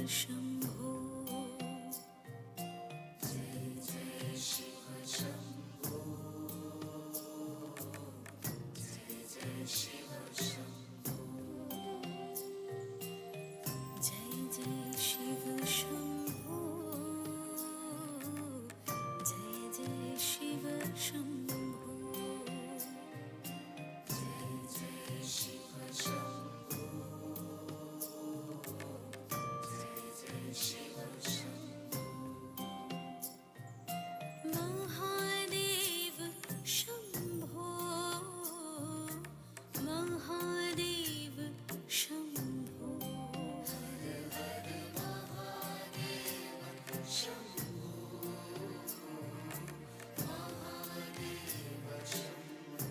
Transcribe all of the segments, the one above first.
शम्भो जय जय शिव शम्भो जय जय शिव शम्भो जय जय शिव शम्भो जय जय शिव शम्भो जय जय शिव शम्भो शिव शम्भो महादेव शम्भो महादेव शम्भो हर हर महादेव शम्भो महादेव शम्भो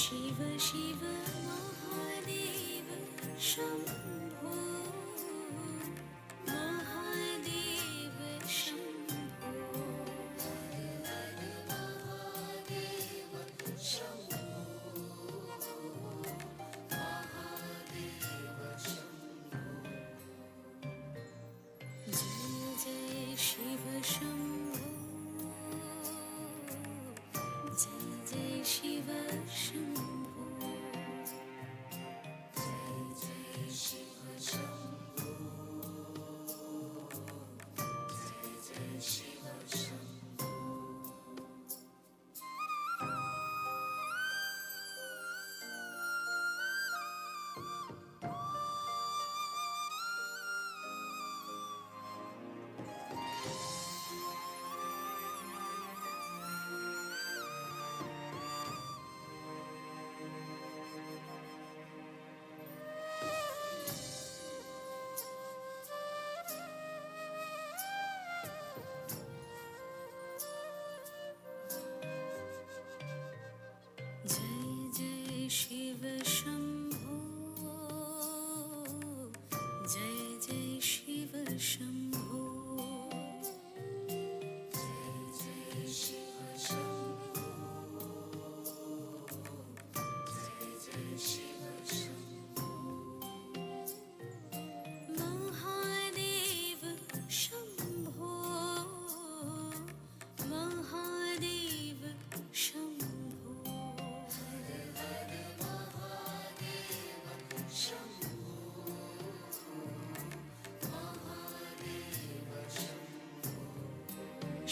शिव शिव महादेव शम्भो शिव शम्भो जय जय शिव शम्भो जय जय शिव शम्भो जय जय शिव शम्भो शिव शम्भो जय जय शिव शम्भो जय जय शिव शम्भो जय जय शिव शम्भो महादेव शम्भो महादेव शम्भो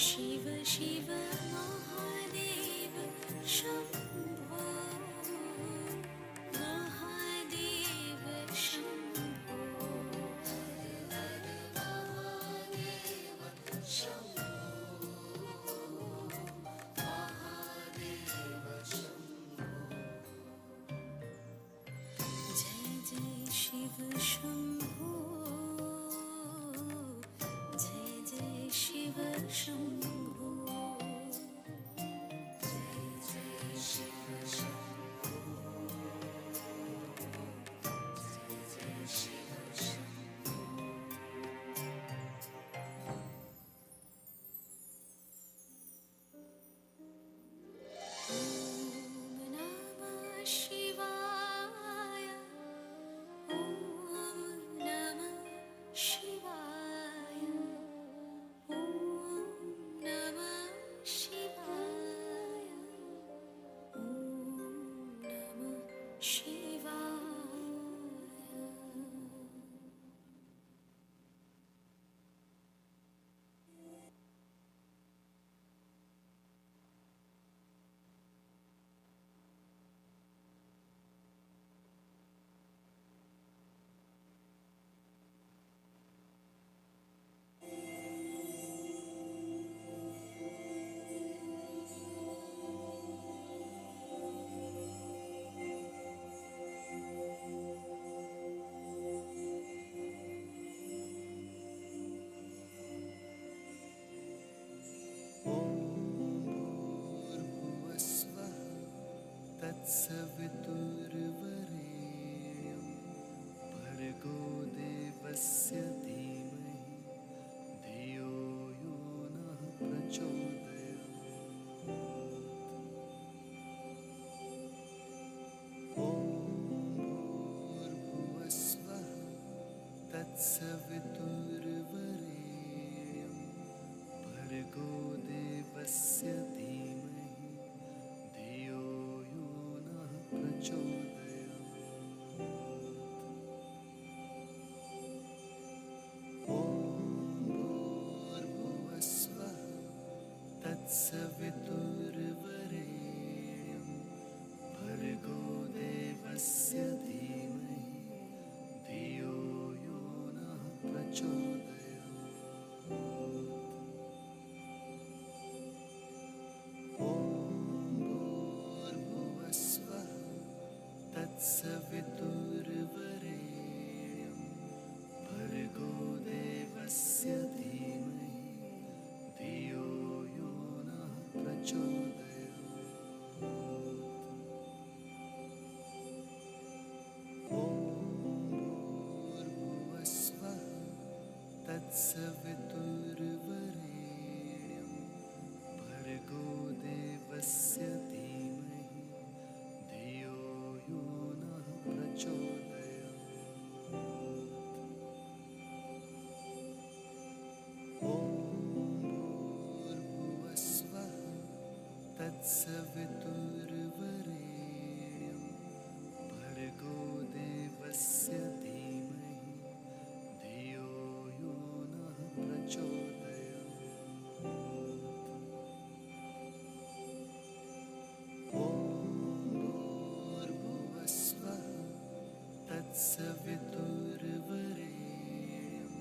शिव शिव महादेव शम्भो महादेव शम्भो हर महादेव शम्भो महादेव शम्भो जय जय शिव शम्भो जय जय शिव शम्भो जय जय शिव शम्भो जय जय शिव शम्भो ॐ नमः शिवाय ॐ नमः शिवाय ॐ नमः शिवाय ॐ नमः शिवाय तत्सवितुर्वरेण्यं भर्गो देवस्य धीमहि धियो यो नः प्रचोदयात्। ॐ भूर्भुवस्वः तत्सवितुर्वरेण्यं भर्गो देवस्य धीमहि धियो यो नः प्रचोदयात्। ॐ भूर्भुवस्वः तत्सवितुर्वरेण्यं भर्गो देवस्य धीमहि धियो यो नः प्रचोदयात्। ॐ भूर्भुवस्वः तत्सवितुर्वरेण्यं भर्गो देवस्य धीमहि धियो यो नः प्रचोदयात्। ॐ भूर्भुवस्वः तत्सवितुर्वरेण्यं भर्गो देवस्य धीमहि धियो यो नः प्रचोदयात्। ॐ भूर्भुवस्वः तत्सवितुर्वरेण्यं भर्गो देवस्य धीमहि धियो यो नः प्रचोदयात्। ॐ भूर्भुवस्वः तत्सवितुर्वरेण्यं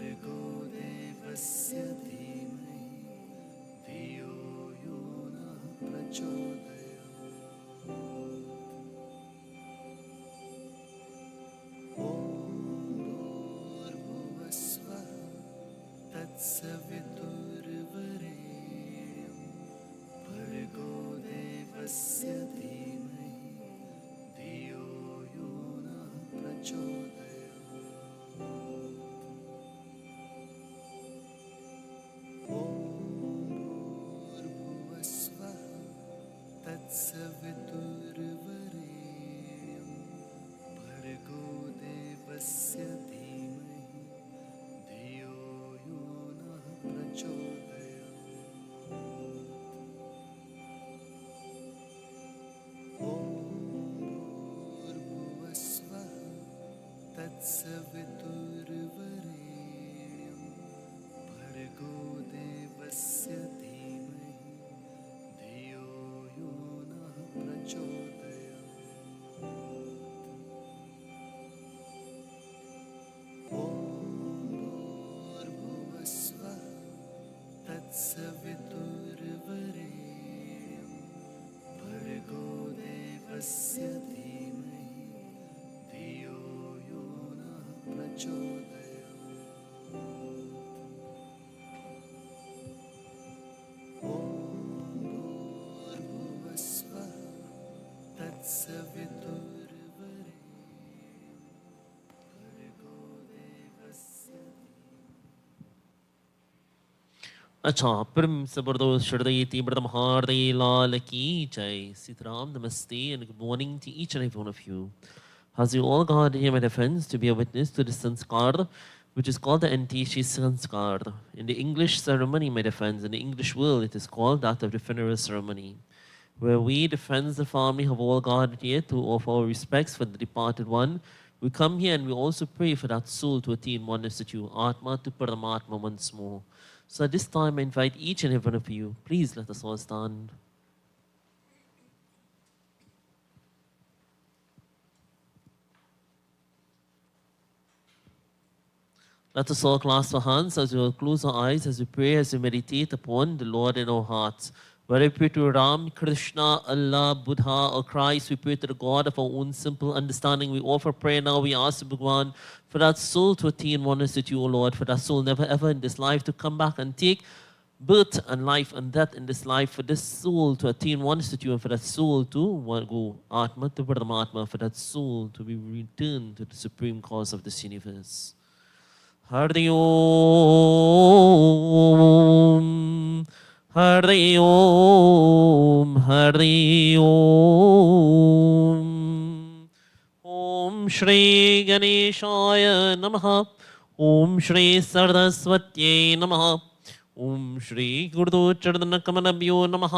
भर्गो देवस्य धीमहि धियो यो नः प्रचोदयात्। ॐ भूर्भुवस्वः तत्सवितुर्वरेण्यं भर्गो देवस्य धीमहि धियो यो नः प्रचोदयात्। ॐ भूर्भुवस्वः तत्सवितुर्वरेण्यं भर्गो देवस्य धीमहि धियो यो नः प्रचोदयात्। ॐ भूर्भुवस्वः तत्सवितुर्वरेण्यं भर्गो देवस्य धीमहि धियो यो नः प्रचोदयात्। ॐ भूर्भुवस्वः तत्सवितुर्वरेण्यं भर्गो देवस्य धीमहि धियो यो नः प्रचोदयात्। ॐ भूर्भुवस्वः तत्सवितुर्वरेण्यं भर्गो देवस्य। अच्छा, Prim Sabardo Shirday Tibradam Harday Lal Ki Jai Sitaram Namaste and good morning to each and every one of you. As you all got here, my dear friends, to be a witness to the sanskar, which is called the Antishi sanskar. In the English ceremony, my dear friends, in the English world, it is called that of the funeral ceremony, where we, the friends of the family, have all gathered here to offer our respects for the departed one. We come here and we also pray for that soul to attain oneness with you, Atma to Paramatma once more. So at this time, I invite each and every one of you, please let us all stand. Let us all clasp our hands as we will close our eyes, as we pray, as we meditate upon the Lord in our hearts. Whether we pray to Ram, Krishna, Allah, Buddha, or Christ, we pray to the God of our own simple understanding. We offer prayer now. We ask Bhagwan for that soul to attain oneness with you, O Lord, for that soul never ever in this life to come back and take birth and life and death in this life, for this soul to attain oneness with you, and for that soul to go Atma to Paramatma, for that soul to be returned to the supreme cause of this universe. Hari Om, Hari Om, Hari Om. Om Shri गणेशाय नमः। ओम श्री सरस्वत्यै नमः। ओम श्री गुरुचरणकमलभ्यो नमः।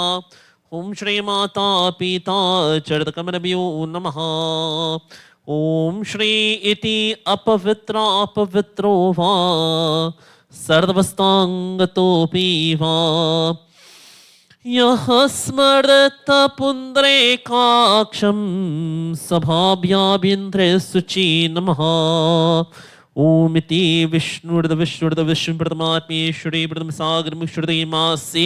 ओम श्री माता पिता चरणकमलभ्यो नमः। ओम श्री इति अपवित्रो वा सर्वस्तांगतोऽपि वा यः स्मरत पुण्ड्रेकाक्षं सभाभ्याभ्यन्तरे शुचि नमः। ओम इति विष्णुप्रथमात्मे श्री प्रथम सागरम श्रुति मासे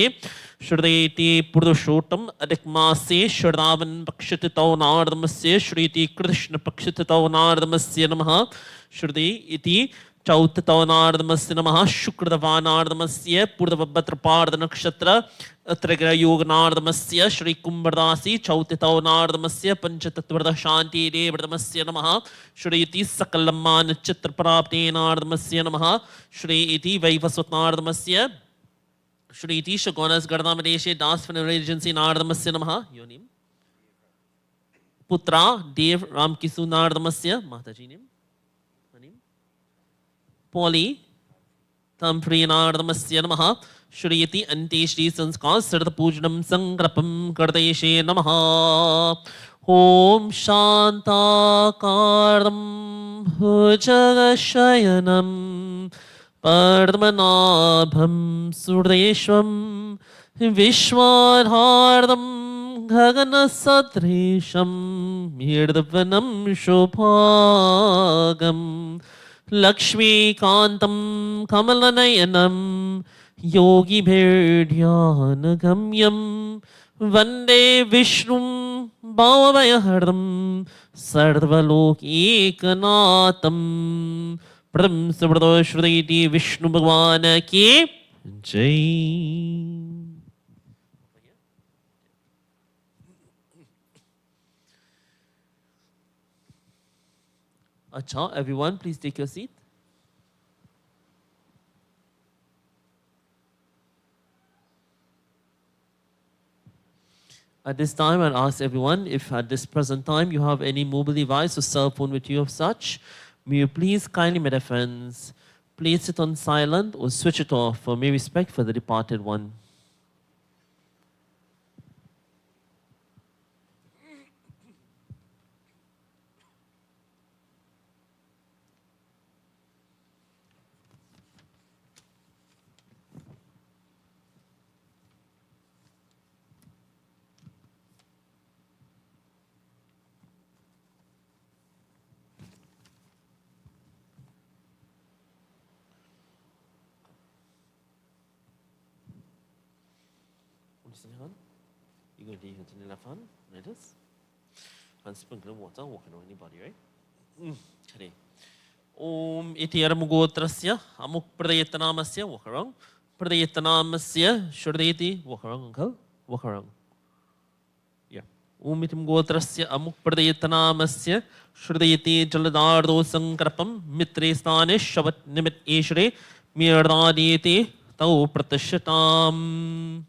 श्रुति पुरुषोत्तम अधिक मासे श्रावण पक्षतितौ नारदमस्य श्रीति कृष्ण पक्षतितौ नारदमस्य नमः। श्रुति इति चौथतवनार्दमस्य नमः। शुक्रदवानार्दमस्य पूर्वभद्रपार्दनक्षत्र त्रिग्रयोगनार्दमस्य श्रीकुम्भराशि चौथतवनार्दमस्य पंचतत्वशान्तिदेवतमस्य नमः। श्री इति सकलमानचित्रप्राप्तेनार्दमस्य नमः। श्री इति वैवस्वतनार्दमस्य श्री इति शगोनसगर्दामदेशे दासफनरेजेंसी नार्दमस्य नमः। योनिम पुत्रा देव रामकिशु नार्दमस्य माताजी नेम पौली Tamfee नारदमस्य नमः। श्रीयति अन्ते श्री संस्कार सर्वपूजनं संकल्पं कर्देशे नमः। ओम शान्ताकारं भुजगशयनं पद्मनाभं सुरेशं विश्वाधारं गगनसदृशं मीर्दवनं शुभागम् लक्ष्मीकान्तं कमलनयनं योगिभिर्ध्यानगम्यं वन्दे विष्णुं भावभयहरं सर्वलोकैकनाथं। प्रथम सुब्रतो श्रुति विष्णु भगवान की जय। Acha, everyone, please take your seat. At this time, I'll ask everyone if at this present time you have any mobile device or cell phone with you of such, may you please kindly, my dear friends, place it on silent or switch it off for mere respect for the departed one. You're going to take it to the left hand, like this, and sprinkle water, walking on anybody, right? Okay. Om iti aramugotrasya amuk pradayatanamasya, walk around. Pradayatanamasya shurdeti, walk around, uncle, walk around. Yeah. Om iti mugotrasya amuk pradayatanamasya shurdeti jaladardo sankarpam mitre stane shavat nimit eshre mirdadeti tau pratashatam.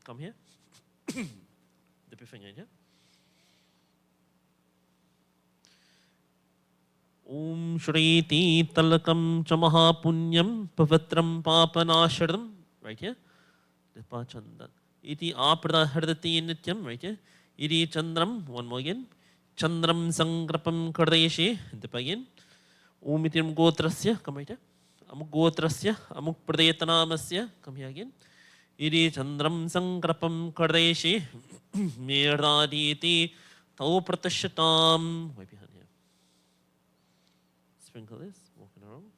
Come here. Dip your finger in here. Om Shriti Talakam Chamaha Punyam Pavitram Papanashadam. Right here. Dipa Chandan. Iti Aprada Hardati Nityam. Right here. Iti Chandram. One more again. Chandram Sangrapam Kardeshi. Dipa again. Om Itim Gotrasya. Come right here. Amuk Gotrasya. Amuk Pradayatanamasya. Come here again. Iri Chandram Sankrapam Kardeshi Mirdaditi Tau Pratashatam. Wipe your hand here. Sprinkle this, walking around.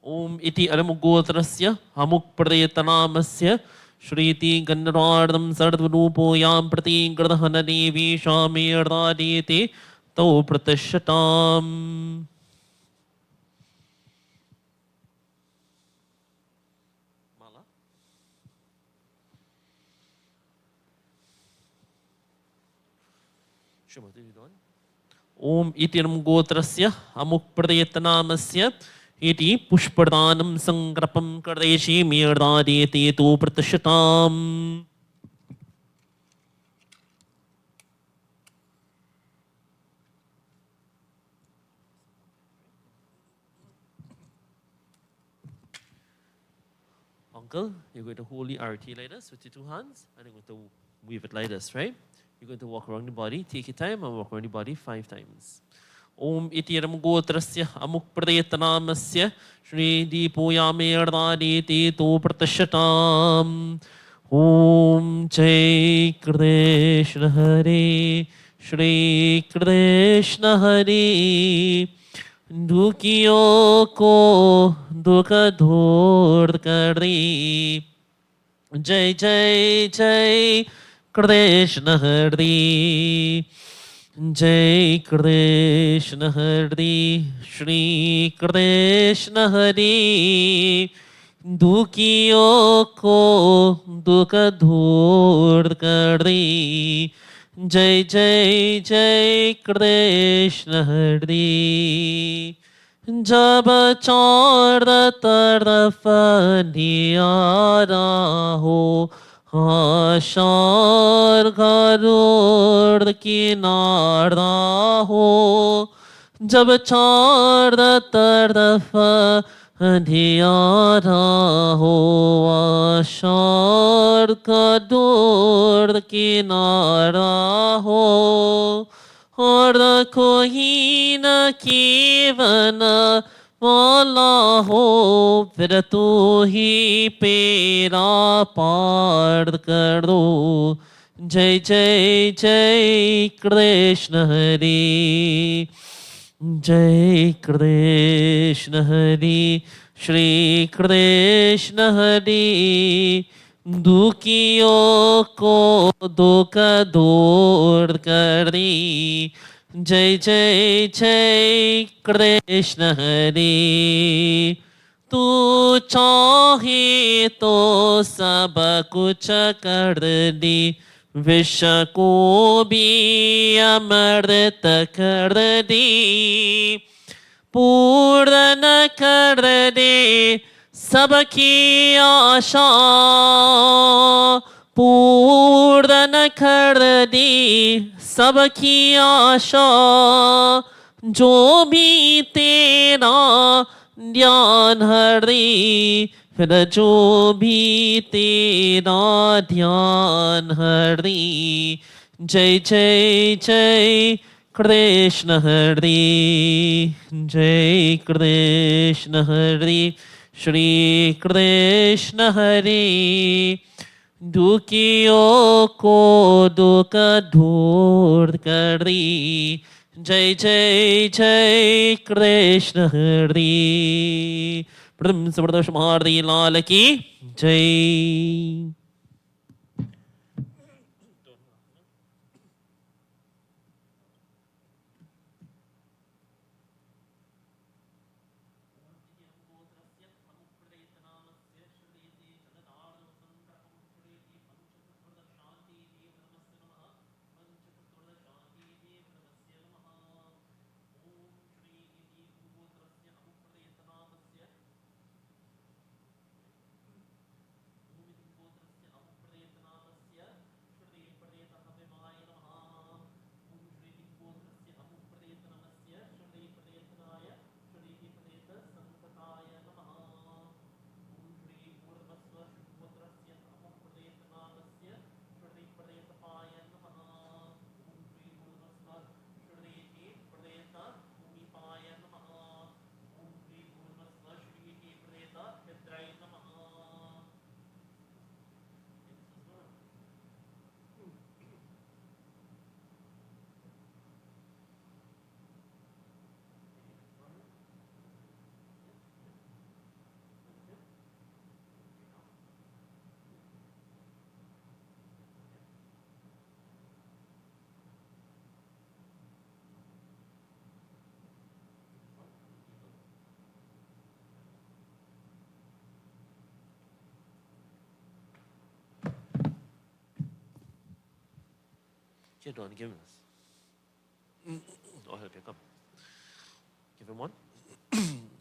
Om iti aramugotrasya Hamuk Pradayatanamasya Shriti Gandharardam Sardvarupo Yam Prati Gradhana Devi Shamirdaditi Tau Pratashatam. Om itiram gotrasya amuk pradayatanamasya इति पुष्पदानं संक्रपं कर्देशे मेर्दादेते तु प्रतिशताम्. Uncle, you're going to hold the arati like this with your two hands, and you're going to weave it like this, right? You're going to walk around the body, take your time, and walk around the body 5 times. Om itiram gotrasya amuk pradetanamsya Shri Deepoyamerdaniti to pratashatam. Om Jai Krishna Hare Shri Krishna Hare. दुखियों को दुख दूर करी जय जय जय कृष्ण हरि जय कृष्ण हरि श्री कृष्ण हरि दुखियों को दुख दूर करी जय जय जय कृष्ण हरि जब चार तरफ नियारा हो हाशार गरुड़ किनारा हो जब चार तरफ अंधियारा हो आशार गरुड़ किनारा हो और कोई न केवन मौला हो फिर तू ही पेरा पार कर दो जय जय जय कृष्ण हरि जय कृष्ण हरि श्री कृष्ण हरि दुखियों को दुख दूर करी जय जय जय कृष्ण हरि तू चाहे तो सब कुछ कर दी विष को भी अमृत कर दी पूर्ण कर दे सबकी आशा पूर्ण कर दी सबकी आशा जो भी तेरा ध्यान हरि फिर जो भी तेरा ध्यान हरि जय जय जय कृष्ण हरि जय कृष्ण हरि श्री कृष्ण हरि दुखियों को दुख दूर करी जय जय जय कृष्ण हरि प्रथम प्रदोष महारती लाल की जय Here, Don, give him this. I'll help you. Come. Give him one.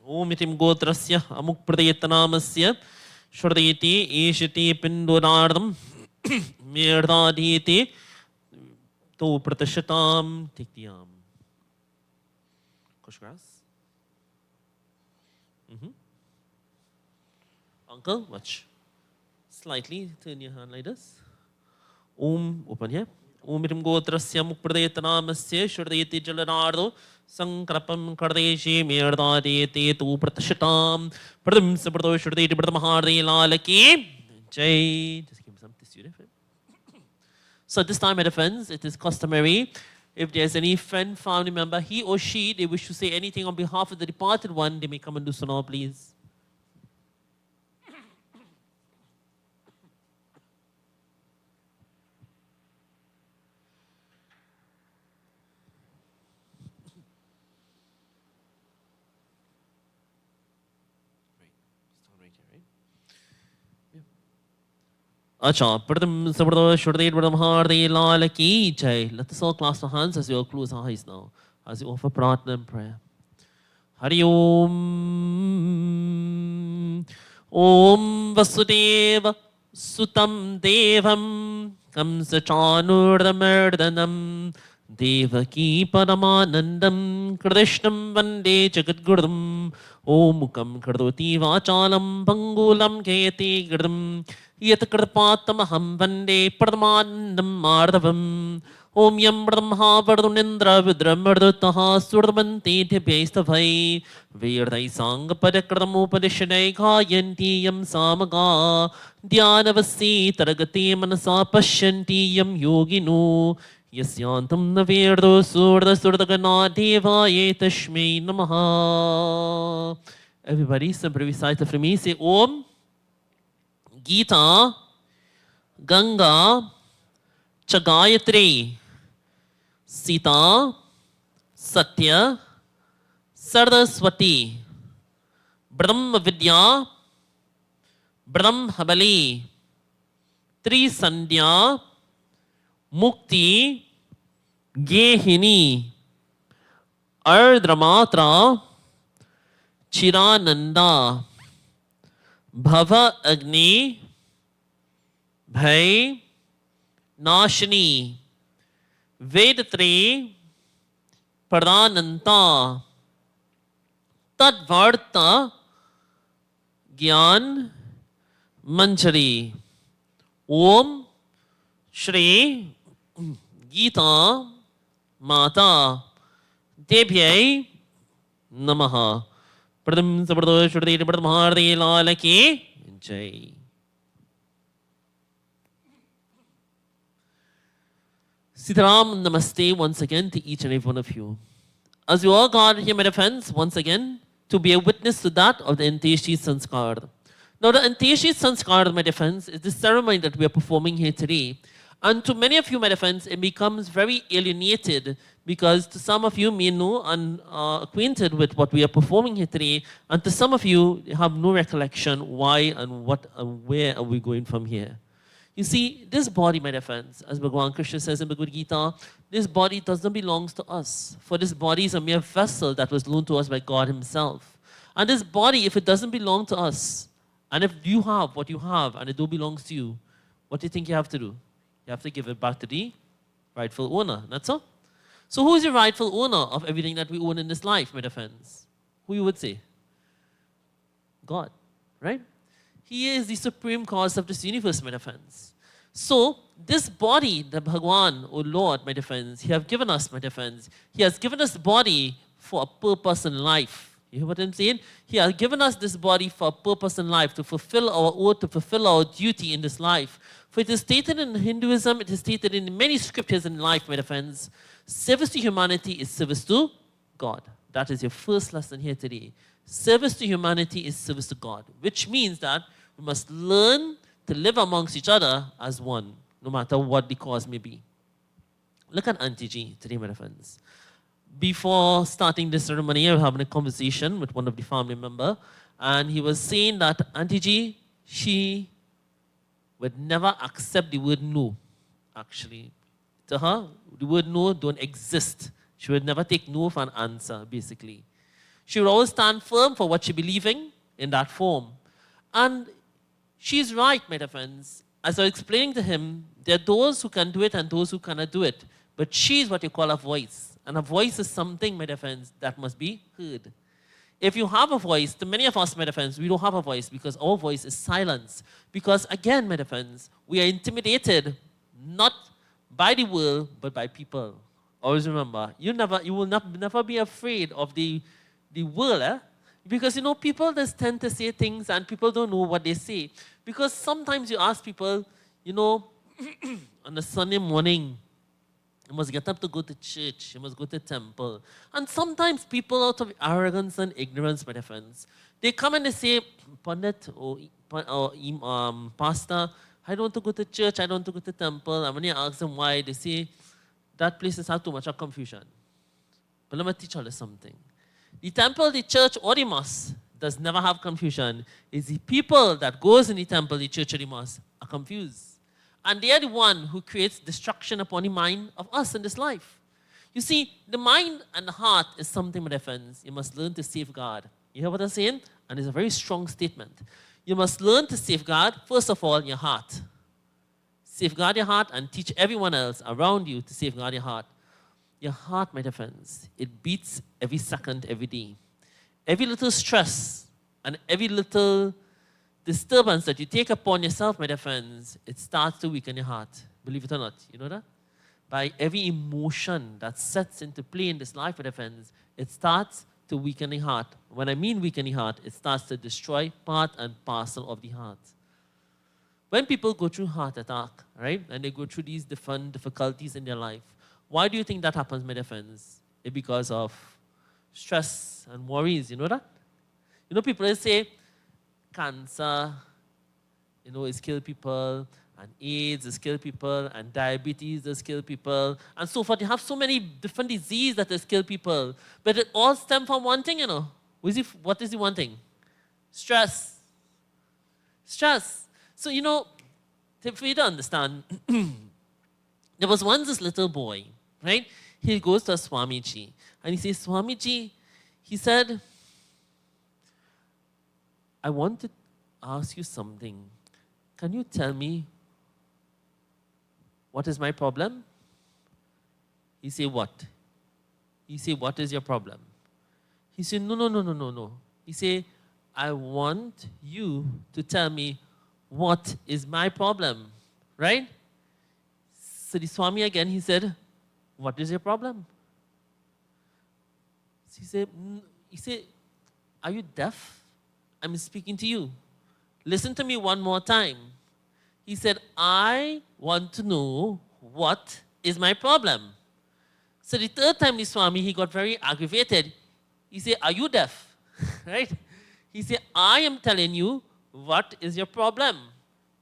Om itim gotrasya amuk pradetanamsya Shradeti eshiti pindodardam Merdaditi to pratashatam. Take the arm. Kush grass. Uncle, watch. Slightly turn your hand like this. Om, open here. Om itim gotrasya mukpradetanamsya shurdayati jalanardo sankrapam kardeshi merdadeti tu pratashatam pradam sabrado shurdayati pradamahardi lalaki. Jai. Just give me some tissue there. So this time, my friends, it is customary. If there's any friend, family member, he or she, they wish to say anything on behalf of the departed one, they may come and do so now, please. Acha, Pradam Sabrado Shurday Pradam Hardi Lalaki Jai. Let us all clasp our hands as we all close our eyes now, as we offer pratna and prayer. Hari Om Om Vasudeva Sutam Devam Kamsachanurdamardanam Devaki Paramanandam Krishnam Vande Jagadgurum Om Mukam Kardoti Vachalam Pangulam Kayati Gurdam Yatakarpatamaham Vande Paramanandam Mardavam Om Yam Brahma Vardunindra Vidramardutaha Surdamanti Tibyastavai Virdai Sang Padakradamo Padishanai Kayanti Yam Samaga Dhyanavasi Taragati Manasa Pashanti Yam Yoginu Yasyantam Navirdo Surda Surdagana Devaye Tashmi Namaha. Everybody, simply recite after me. Say Om Gita Ganga Chagayatri Sita Satya Saraswati Brahma Vidya Brahmabali Tri Sandhya Mukti Gehini Ardramatra Chirananda Bhava Agni Bhai Nashini Vedatri Pradhananta Tadvarta Gyan Manjari Om Shri Gita Mata Debhyai Namaha Pradam Sabrado Shruti Pradamahardi Lalaki Jai. Sitaram Namaste once again to each and every one of you. As you all gathered here, my dear friends, once again, to be a witness to that of the Anteshi Sanskar. Now, the Anteshi Sanskar, my dear friends, is the ceremony that we are performing here today. And to many of you, my dear friends, it becomes very alienated because to some of you may know and are acquainted with what we are performing here today, and to some of you have no recollection why and what and where are we going from here. You see, this body, my dear friends, as Bhagavan Krishna says in Bhagavad Gita, this body doesn't belong to us. For this body is a mere vessel that was loaned to us by God Himself. And this body, if it doesn't belong to us, and if you have what you have and it don't belongs to you, what do you think you have to do? You have to give it back to the rightful owner. That's all. So who is the rightful owner of everything that we own in this life, my dear friends? Who you would say? God, right? He is the supreme cause of this universe, my dear friends. So, this body, the Bhagwan, O Lord, my dear friends, He has given us, my dear friends. He has given us body for a purpose in life. You hear what I'm saying? He has given us this body for a purpose in life, to fulfill our oath, to fulfill our duty in this life. For it is stated in Hinduism, it is stated in many scriptures in life, my dear friends, service to humanity is service to God. That is your first lesson here today. Service to humanity is service to God, which means that we must learn to live amongst each other as one, no matter what the cause may be. Look at Auntie G today, my friends. Before starting this ceremony, I was having a conversation with one of the family members, and he was saying that Auntie G, she would never accept the word no, actually. To her, the word no don't exist. She would never take no for an answer, basically. She would always stand firm for what she believing in that form. And she's right, my dear friends. As I was explaining to him, there are those who can do it and those who cannot do it. But she's what you call a voice. And a voice is something, my dear friends, that must be heard. If you have a voice, to many of us, my dear friends, we don't have a voice because our voice is silence. Because again, my dear friends, we are intimidated not by the world, but by people. Always remember, you will never be afraid of the world, eh? Because people just tend to say things and people don't know what they say. Because sometimes you ask people, on a Sunday morning, you must get up to go to church. You must go to temple. And sometimes people, out of arrogance and ignorance, my dear friends, they come and they say, Pandit or Pastor, I don't want to go to church. I don't want to go to temple. And when you ask them why, they say, that place has too much of confusion. But let me teach you something. The temple, the church, or the mosque does never have confusion. It's the people that goes in the temple, the church, or the mosque are confused. And they are the one who creates destruction upon the mind of us in this life. You see, the mind and the heart is something, my dear friends, you must learn to safeguard. You hear what I'm saying? And it's a very strong statement. You must learn to safeguard, first of all, your heart. Safeguard your heart and teach everyone else around you to safeguard your heart. Your heart, my dear friends, it beats every second, every day. Every little stress and every little disturbance that you take upon yourself, my dear friends, it starts to weaken your heart. Believe it or not, you know that? By every emotion that sets into play in this life, my dear friends, it starts to weaken the heart. When I mean weaken the heart, it starts to destroy part and parcel of the heart. When people go through heart attack, right, and they go through these different difficulties in their life, why do you think that happens, my dear friends? It's because of stress and worries, you know that? People say cancer, it's kill people, and AIDS has killed people, and diabetes has killed people, and so forth. You have so many different diseases that has killed people, but it all stems from one thing, What is the one thing? Stress. Stress. So, for you to understand, there was once this little boy, right? He goes to a Swamiji, and he says, Swamiji, he said, I want to ask you something. Can you tell me what is my problem? He said, what? He said, what is your problem? He said, no. He said, I want you to tell me what is my problem, right? So the Swami again, he said, what is your problem? He said, are you deaf? I'm speaking to you. Listen to me one more time. He said, I want to know what is my problem. So the third time the Swami, he got very aggravated. He said, are you deaf? Right? He said, I am telling you what is your problem.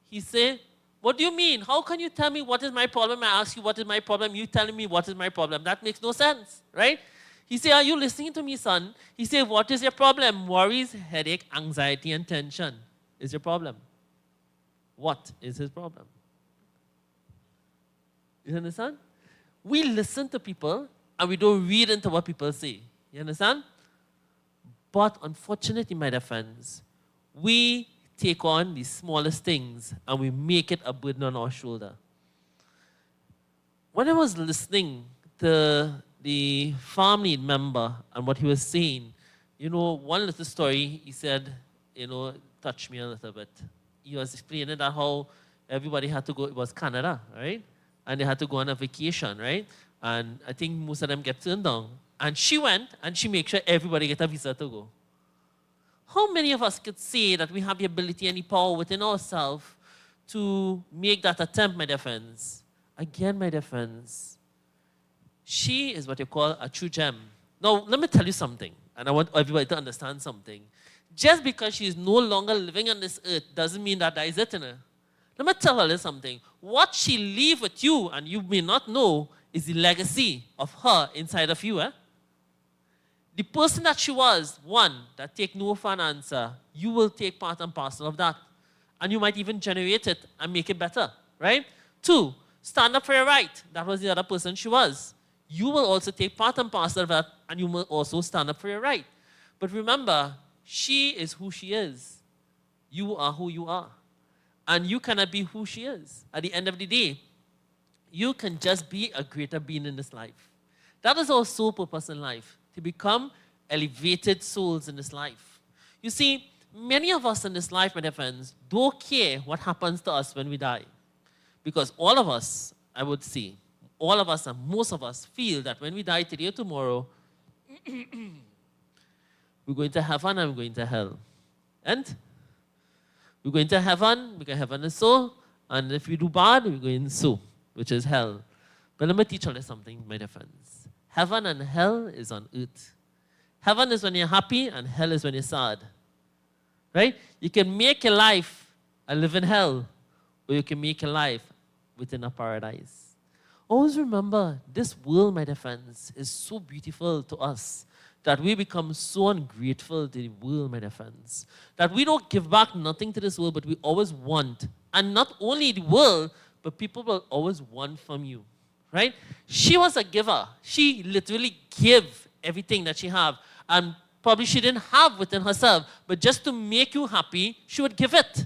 He said, what do you mean? How can you tell me what is my problem? I ask you what is my problem. You telling me what is my problem. That makes no sense, right? He said, are you listening to me, son? He said, what is your problem? Worries, headache, anxiety, and tension is your problem. What is his problem? You understand? We listen to people and we don't read into what people say. You understand? But unfortunately, my dear friends, we take on the smallest things and we make it a burden on our shoulder. When I was listening to the family member and what he was saying, one little story, he said, touched me a little bit. He was explaining that how everybody had to go, it was Canada, right? And they had to go on a vacation, right? And I think most of them get turned down. And she went and she made sure everybody get a visa to go. How many of us could say that we have the ability and the power within ourselves to make that attempt, my dear friends? Again, my dear friends, she is what you call a true gem. Now, let me tell you something, and I want everybody to understand something. Just because she is no longer living on this earth doesn't mean that is it in her. Let me tell her something. What she leave with you, and you may not know, is the legacy of her inside of you. The person that she was, one, that take no for an answer, you will take part and parcel of that. And you might even generate it and make it better, right? Two, stand up for your right. That was the other person she was. You will also take part and parcel of that, and you will also stand up for your right. But remember, she is who she is. You are who you are. And you cannot be who she is. At the end of the day, you can just be a greater being in this life. That is our sole purpose in life, to become elevated souls in this life. You see, many of us in this life, my dear friends, don't care what happens to us when we die. Because all of us, I would say, all of us and most of us feel that when we die today or tomorrow, we're going to heaven and we're going to hell. And we're going to heaven because heaven is so, and if we do bad, we're going so, which is hell. But let me teach you something, my dear friends. Heaven and hell is on earth. Heaven is when you're happy, and hell is when you're sad. Right? You can make your life and live in hell, or you can make your life within a paradise. Always remember, this world, my dear friends, is so beautiful to us that we become so ungrateful to the world, my dear friends. That we don't give back nothing to this world, but we always want. And not only the world, but people will always want from you. Right? She was a giver. She literally gave everything that she had. And probably she didn't have within herself, but just to make you happy, she would give it.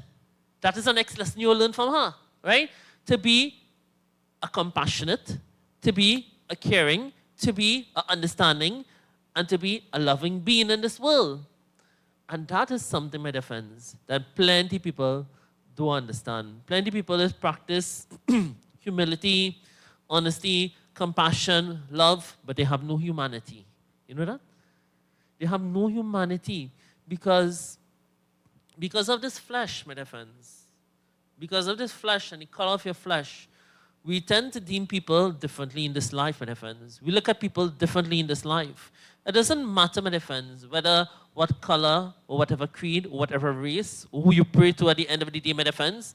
That is the next lesson you'll learn from her. Right? To be a compassionate, to be a caring, to be a understanding, and to be a loving being in this world. And that is something, my dear friends, that plenty people don't understand. Plenty people just practice humility, honesty, compassion, love, but they have no humanity. You know that? They have no humanity because of this flesh, my dear friends. Because of this flesh and the color of your flesh, we tend to deem people differently in this life, my dear friends. We look at people differently in this life. It doesn't matter, my dear friends, whether what color or whatever creed or whatever race or who you pray to at the end of the day, my dear friends.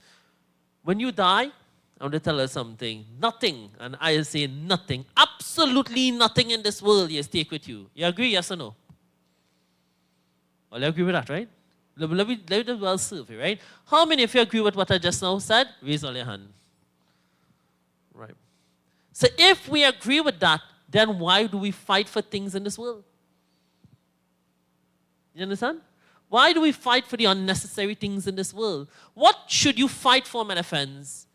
When you die, I'm going to tell you something. Nothing, and I say nothing, absolutely nothing in this world you take with you. You agree, yes or no? Well, you agree with that, right? Let me do well survey, right? How many of you agree with what I just now said? Raise all your hand. Right. So if we agree with that, then why do we fight for things in this world? You understand? Why do we fight for the unnecessary things in this world? What should you fight for, my friends?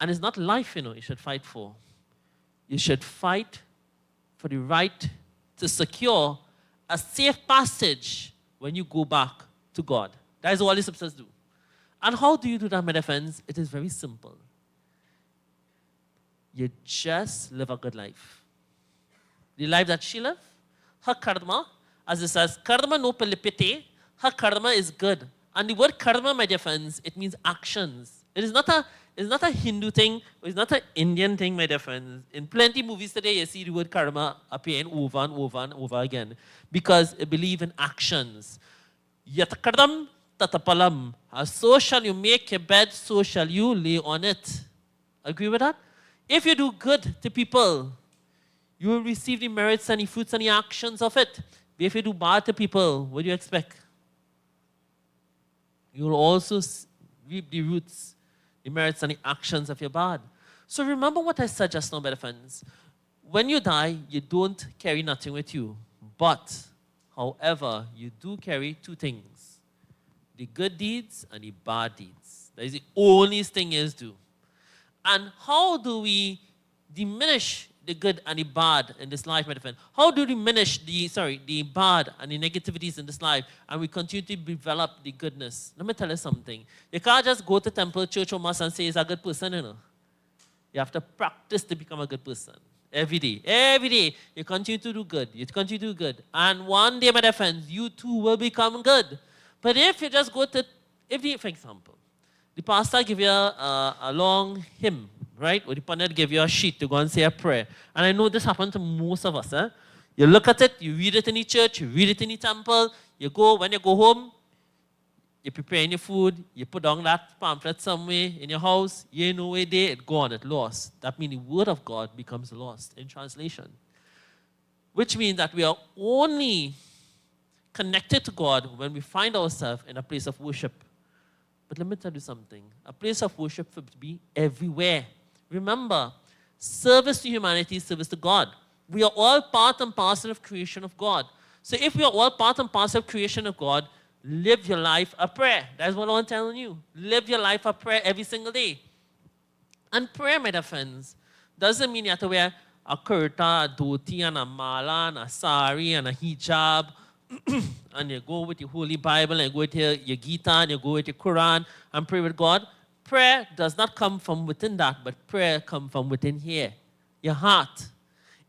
And it's not life, you should fight for. You should fight for the right to secure a safe passage when you go back to God. That is all you're supposed to do. And how do you do that, my friends? It is very simple. You just live a good life. The life that she lived, her karma, as it says, karma no pelipete, her karma is good. And the word karma, my dear friends, it means actions. It's not a Hindu thing, it's not an Indian thing, my dear friends. In plenty movies today, you see the word karma appearing over and over and over again. Because it believes in actions. Yatakardam tatapalam. So shall you make your bed, so shall you lay on it. Agree with that? If you do good to people, you will receive the merits and the fruits and the actions of it. But if you do bad to people, what do you expect? You will also reap the roots, the merits and the actions of your bad. So remember what I said just now, my friends. When you die, you don't carry nothing with you. But, however, you do carry two things. The good deeds and the bad deeds. That is the only thing you do. And how do we diminish the good and the bad in this life, my friend? How do we diminish the bad and the negativities in this life and we continue to develop the goodness? Let me tell you something. You can't just go to temple, church, or mass and say, you're a good person, You have to practice to become a good person. Every day. Every day, you continue to do good. You continue to do good. And one day, my friends, you too will become good. But if you just go to, for example, the pastor give you a long hymn, right? Or the pundit give you a sheet to go and say a prayer. And I know this happens to most of us. You look at it, you read it in the church, you read it in the temple, when you go home, you prepare your food, you put down that pamphlet somewhere in your house, you know where it's gone, it's lost. That means the word of God becomes lost in translation. Which means that we are only connected to God when we find ourselves in a place of worship. But let me tell you something. A place of worship should be everywhere. Remember, service to humanity is service to God. We are all part and parcel of creation of God. So if we are all part and parcel of creation of God, live your life a prayer. That's what I'm telling you. Live your life a prayer every single day. And prayer, my dear friends, doesn't mean you have to wear a kurta, a dhoti, and a mala, and a sari, and a hijab, and you go with your Holy Bible, and you go with your Gita, and you go with your Quran, and pray with God. Prayer does not come from within that, but prayer comes from within here, your heart.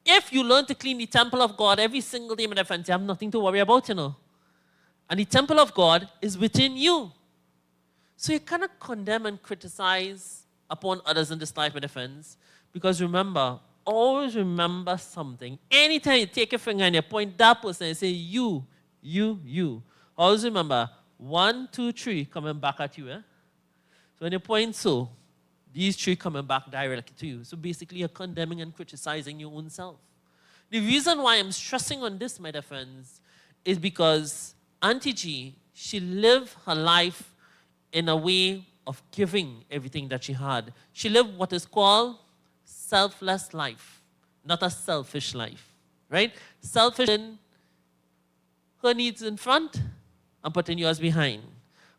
If you learn to clean the temple of God every single day, my dear friends, you have nothing to worry about, you know. And the temple of God is within you. So you cannot condemn and criticize upon others in this life, my dear friends. Because remember, always remember something. Anytime you take your finger and you point that person and say, you, you. Always remember, 1, 2, 3 coming back at you. So when you point so, these 3 coming back directly to you. So basically, you're condemning and criticizing your own self. The reason why I'm stressing on this, my dear friends, is because Auntie G, she lived her life in a way of giving everything that she had. She lived what is called selfless life, not a selfish life, right? Selfish in her needs in front and putting yours behind.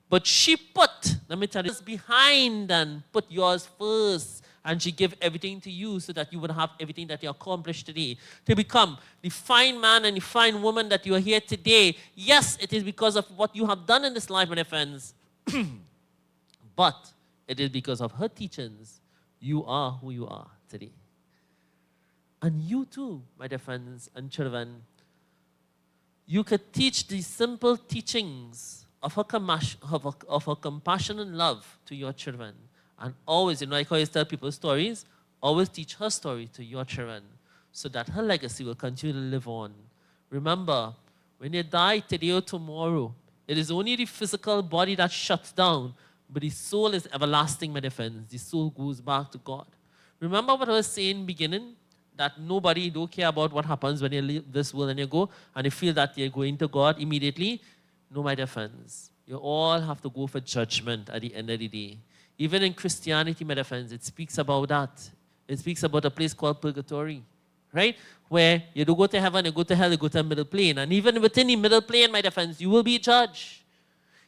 But she put, let me tell you, behind and put yours first. And she gave everything to you so that you would have everything that you accomplished today. To become the fine man and the fine woman that you are here today. Yes, it is because of what you have done in this life, my dear friends. But it is because of her teachings you are who you are today. And you too, my dear friends and children, you could teach these simple teachings of her compassion and love to your children. And always, like I always tell people stories, always teach her story to your children so that her legacy will continue to live on. Remember, when you die today or tomorrow, it is only the physical body that shuts down, but the soul is everlasting, my dear friends. The soul goes back to God. Remember what I was saying in the beginning? That nobody don't care about what happens when you leave this world and you go, and you feel that you're going to God immediately. No, my dear friends. You all have to go for judgment at the end of the day. Even in Christianity, my dear friends, it speaks about that. It speaks about a place called purgatory, right? Where you don't go to heaven, you go to hell, you go to a middle plane. And even within the middle plane, my dear friends, you will be judged.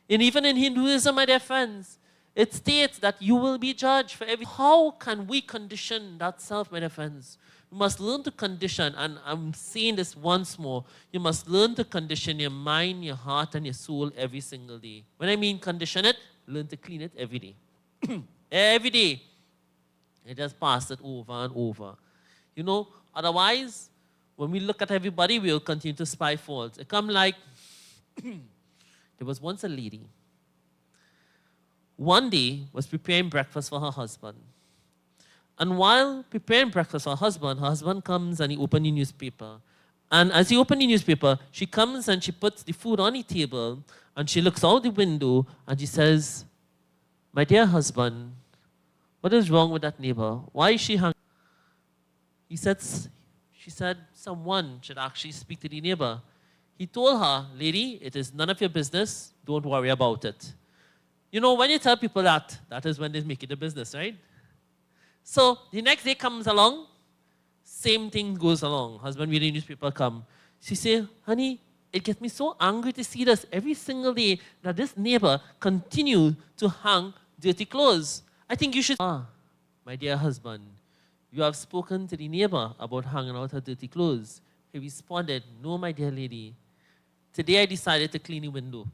And even in Hinduism, my dear friends, it states that you will be judged for every. How can we condition that self, my dear friends? You must learn to condition, and I'm saying this once more, you must learn to condition your mind, your heart, and your soul every single day. When I mean condition it, learn to clean it every day. Every day. You just pass it over and over. You know, otherwise, when we look at everybody, we'll continue to spy faults. It come like, there was once a lady, one day was preparing breakfast for her husband. And while preparing breakfast for her husband comes and he opens the newspaper. And as he opens the newspaper, she comes and she puts the food on the table and she looks out the window and she says, "My dear husband, what is wrong with that neighbor? Why is she hungry?" She said, someone should actually speak to the neighbor. He told her, "Lady, it is none of your business. Don't worry about it." You know, when you tell people that, that is when they make it a business, right? So the next day comes along, same thing goes along. Husband reading newspaper come. She say, "Honey, it gets me so angry to see this every single day that this neighbor continue to hang dirty clothes. I think you should." My dear husband, you have spoken to the neighbor about hanging out her dirty clothes. He responded, "No, my dear lady. Today I decided to clean the window."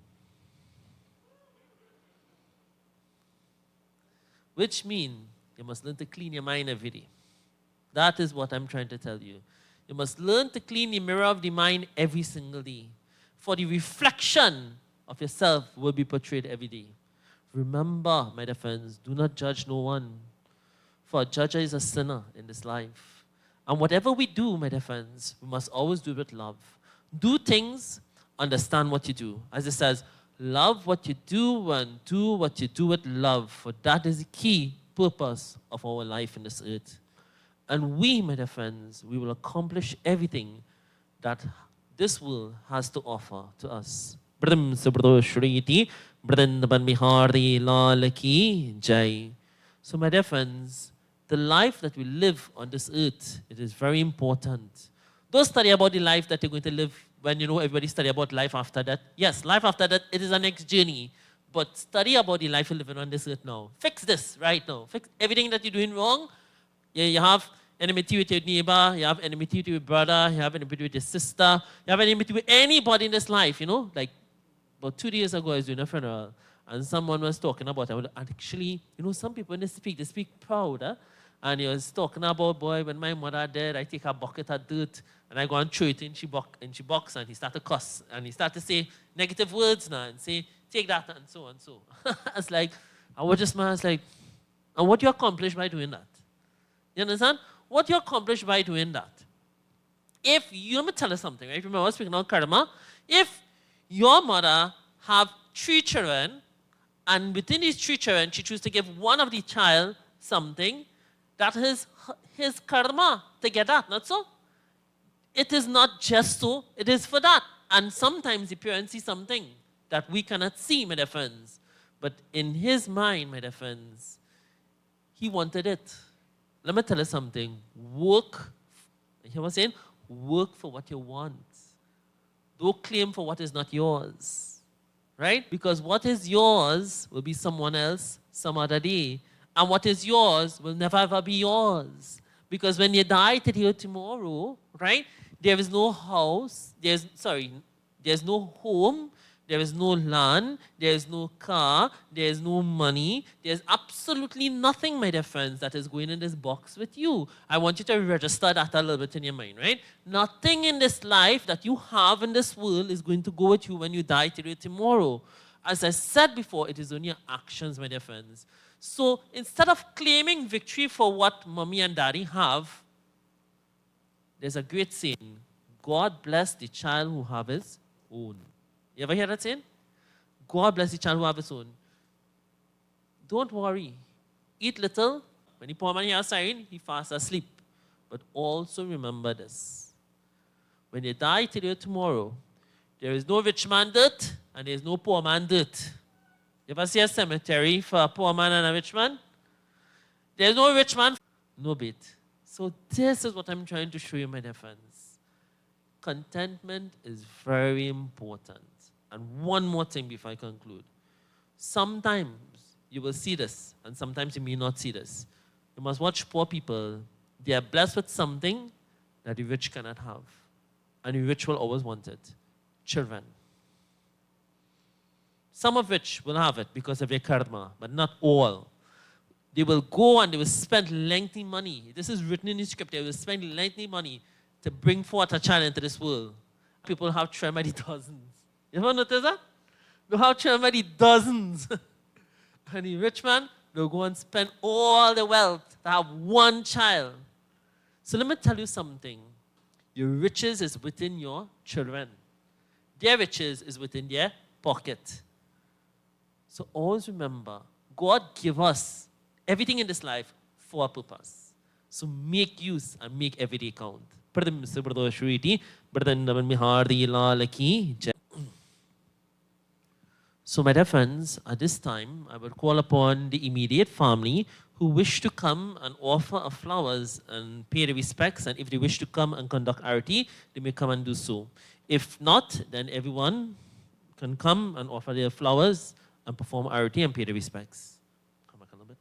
Which means you must learn to clean your mind every day. That is what I'm trying to tell you. You must learn to clean the mirror of the mind every single day. For the reflection of yourself will be portrayed every day. Remember, my dear friends, do not judge no one. For a judge is a sinner in this life. And whatever we do, my dear friends, we must always do it with love. Do things, understand what you do. As it says, love what you do and do what you do with love. For that is the key purpose of our life in this earth. And we, my dear friends, we will accomplish everything that this world has to offer to us. So, my dear friends, the life that we live on this earth, it is very important. Don't study about the life that you're going to live when you know everybody study about life after that. Yes, life after that, it is a next journey. But study about the life you're living on this earth now. Fix this right now. Fix everything that you're doing wrong. Yeah, you have enmity with your neighbor, you have enmity with your brother, you have enmity with your sister, you have enmity with anybody in this life, you know? Like, about 2 days ago, I was doing a funeral, and someone was talking about, and actually, you know, some people, when they speak proud, huh? And he was talking about, boy, when my mother died, I take a bucket of dirt, and I go and throw it in she box, and he started to cuss, and he started to say negative words now, and say, take that, and so and so. It's like, I was just, man, I was like, and what you accomplish by doing that? You understand? What you accomplish by doing that? If you, let me tell you something, right? Remember, I was speaking on karma. If your mother have 3 children, and within these 3 children, she chooses to give one of the child something, that is his karma to get that, not so? It is not just so, it is for that. And sometimes the parents see something that we cannot see, my dear friends. But in his mind, my dear friends, he wanted it. Let me tell you something. Work, you hear what I'm saying? Work for what you want. Don't claim for what is not yours. Right? Because what is yours will be someone else some other day. And what is yours will never ever be yours. Because when you die today or tomorrow, right? There is no house, there's no home, there is no land, there is no car, there is no money. There's absolutely nothing, my dear friends, that is going in this box with you. I want you to register that a little bit in your mind, right? Nothing in this life that you have in this world is going to go with you when you die today or tomorrow. As I said before, it is only your actions, my dear friends. So instead of claiming victory for what mommy and daddy have, there's a great saying, God bless the child who have his own. You ever hear that saying? God bless the child who have his own. Don't worry. Eat little. When the poor man hears siren, he fast asleep. But also remember this. When you die today or tomorrow, there is no rich man dirt and there is no poor man dirt. You ever see a cemetery for a poor man and a rich man? There's no rich man, no bit. So this is what I'm trying to show you, my dear friends. Contentment is very important. And one more thing before I conclude. Sometimes you will see this, and sometimes you may not see this. You must watch poor people. They are blessed with something that the rich cannot have. And the rich will always want it. Children. Some of which will have it because of their karma, but not all. They will go and they will spend lengthy money. This is written in the scripture. They will spend lengthy money to bring forth a child into this world. People have tried by the dozens. You ever notice that? They have tried by the dozens. And the rich man will go and spend all the wealth to have one child. So let me tell you something. Your riches is within your children. Their riches is within their pocket. So always remember, God gave us everything in this life for a purpose. So make use and make every day count. So my dear friends, at this time, I will call upon the immediate family who wish to come and offer of flowers and pay the respects. And if they wish to come and conduct arati, they may come and do so. If not, then everyone can come and offer their flowers and perform arati and pay the respects. Come back a little bit.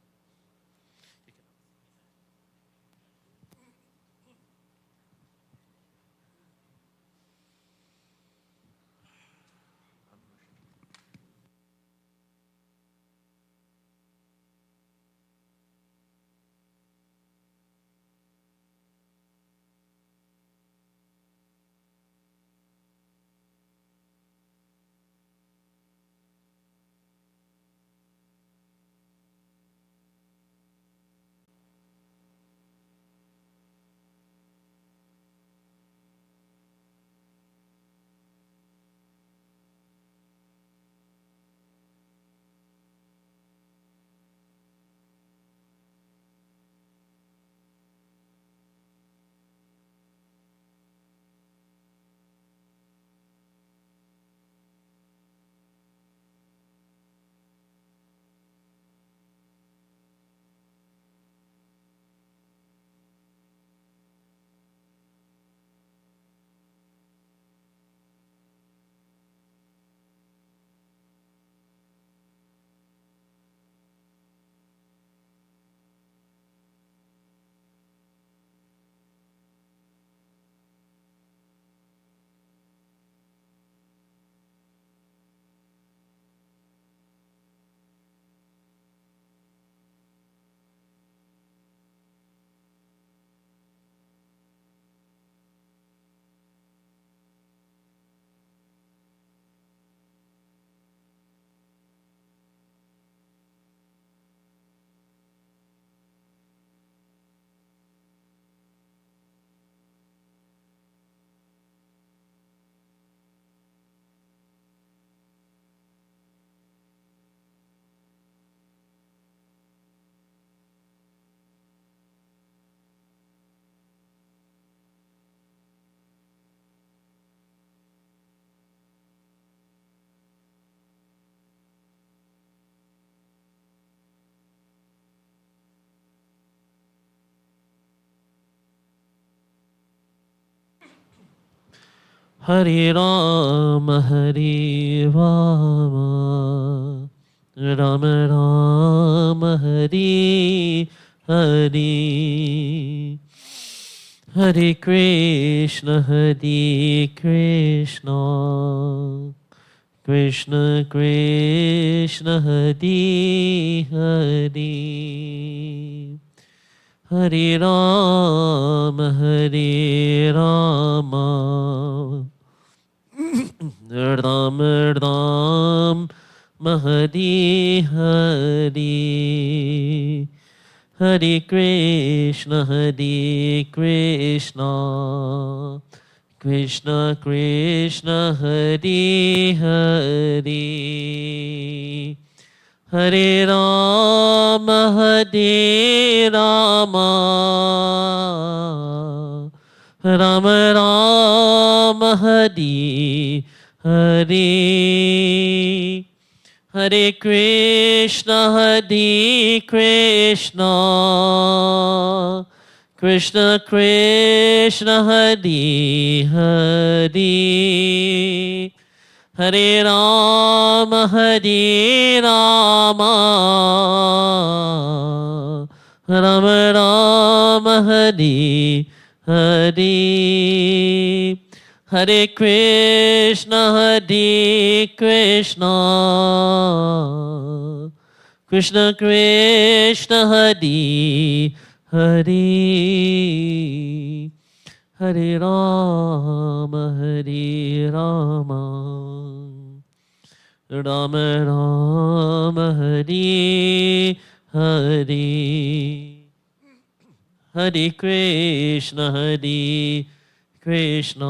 Hare Rama, Hare Rama, Rama Rama, Hare Hare. Hare Krishna, Hare Krishna, Krishna Krishna, Hare Hare. Hare Rama, Hare Rama, Ram Ram, Hare Hare. Hare Krishna, Hare Krishna, Krishna Krishna, Hare Hare. Hare Rama, Hare Rama, Rama Rama, Hare Hare. Hare Krishna, Hare Krishna, Krishna Krishna, Hare Hare. Hare Rama, Hare Rama, Rama Rama, Hare Hare. Hare Krishna, Hare Krishna, Krishna Krishna, Hare Hare. Hare Rama, Hare Rama, Rama Rama, Hare Hare. Hare Krishna, Hare Krishna,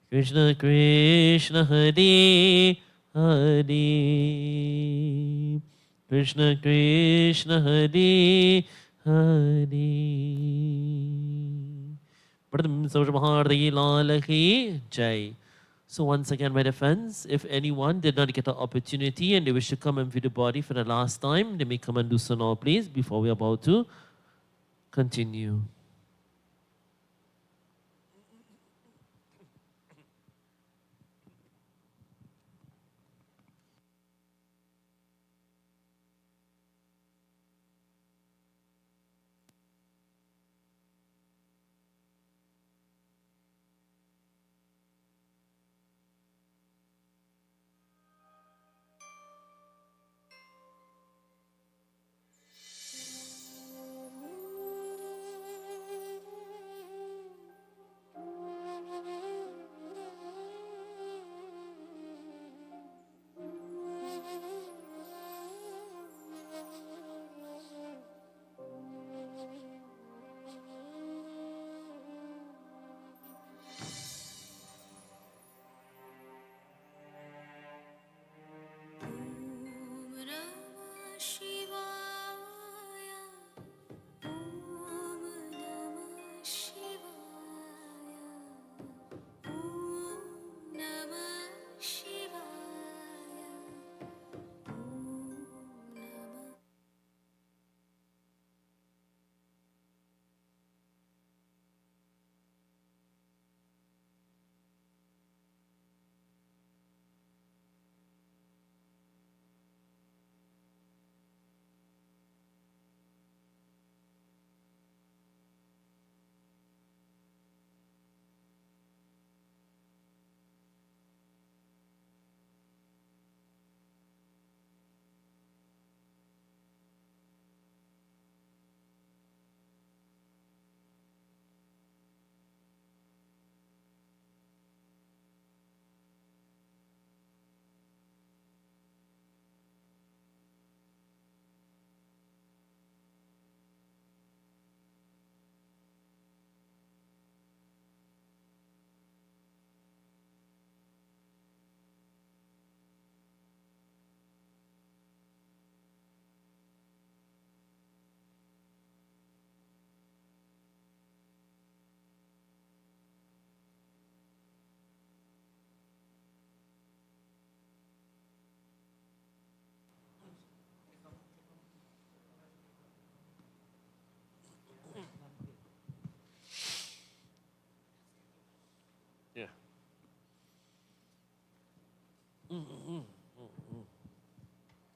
Krishna Krishna, Hare Hare. Krishna Krishna, Hare Hare. Pratham Sarvabharati Lal Ki Jai. So once again, my dear friends, if anyone did not get the opportunity and they wish to come and view the body for the last time, they may come and do so now, please, before we are about to continue.